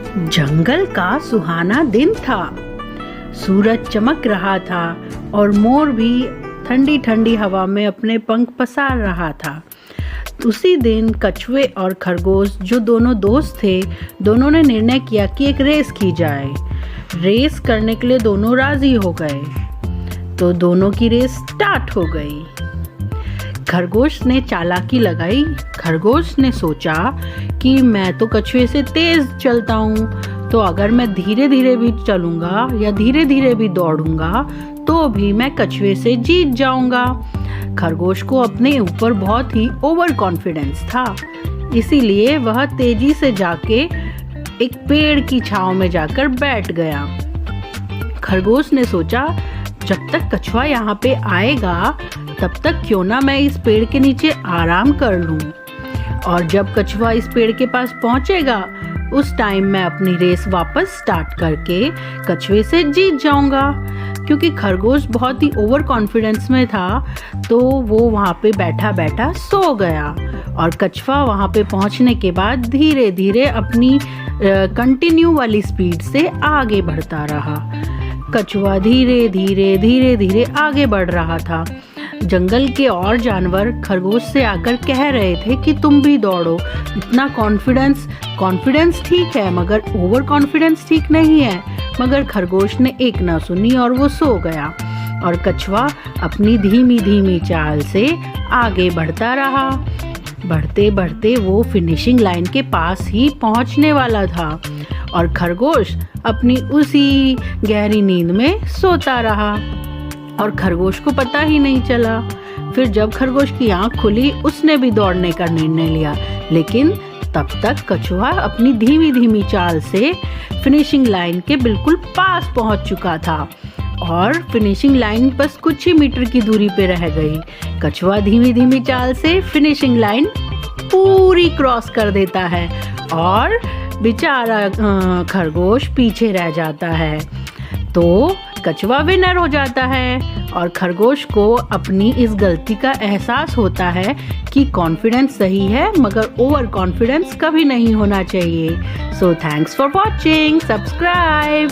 जंगल का सुहाना दिन था। सूरज चमक रहा था और मोर भी ठंडी ठंडी हवा में अपने पंख पसार रहा था। उसी दिन कछुए और खरगोश, जो दोनों दोस्त थे, दोनों ने निर्णय किया कि एक रेस की जाए। रेस करने के लिए दोनों राजी हो गए, तो दोनों की रेस स्टार्ट हो गई। खरगोश ने चालाकी लगाई। खरगोश ने सोचा कि मैं तो कछुए से तेज चलता हूँ, तो अगर मैं धीरे धीरे भी चलूँगा या धीरे धीरे भी दौड़ूंगा तो भी मैं कछुए से जीत जाऊंगा। खरगोश को अपने ऊपर बहुत ही ओवर कॉन्फिडेंस था, इसीलिए वह तेजी से जाके एक पेड़ की छांव में जाकर बैठ गया। खरगोश ने सोचा, जब तक कछुआ यहाँ पे आएगा तब तक क्यों ना मैं इस पेड़ के नीचे आराम कर लूं, और जब कछुआ इस पेड़ के पास पहुंचेगा उस टाइम मैं अपनी रेस वापस स्टार्ट करके कछुए से जीत जाऊंगा। क्योंकि खरगोश बहुत ही ओवर कॉन्फिडेंस में था, तो वो वहाँ पे बैठा बैठा सो गया और कछुआ वहाँ पे पहुँचने के बाद धीरे धीरे अपनी कंटिन्यू वाली स्पीड से आगे बढ़ता रहा। कछुआ धीरे धीरे धीरे धीरे आगे बढ़ रहा था। जंगल के और जानवर खरगोश से आकर कह रहे थे कि तुम भी दौड़ो, इतना कॉन्फिडेंस ठीक है मगर ओवर कॉन्फिडेंस ठीक नहीं है। मगर खरगोश ने एक ना सुनी और वो सो गया, और कछुआ अपनी धीमी धीमी चाल से आगे बढ़ता रहा। बढ़ते बढ़ते वो फिनिशिंग लाइन के पास ही पहुंचने वाला था, और खरगोश अपनी उसी गहरी नींद में सोता रहा और खरगोश को पता ही नहीं चला। फिर जब खरगोश की आंख खुली, उसने भी दौड़ने का निर्णय लिया, लेकिन तब तक कछुआ अपनी धीमी धीमी चाल से फिनिशिंग लाइन के बिल्कुल पास पहुंच चुका था, और फिनिशिंग लाइन बस कुछ ही मीटर की दूरी पे रह गई। कछुआ धीमी धीमी चाल से फिनिशिंग लाइन पूरी क्रॉस कर देता है और बेचारा खरगोश पीछे रह जाता है। तो कछुआ विनर हो जाता है, और खरगोश को अपनी इस गलती का एहसास होता है कि कॉन्फिडेंस सही है मगर ओवर कॉन्फिडेंस कभी नहीं होना चाहिए। So thanks for watching, subscribe.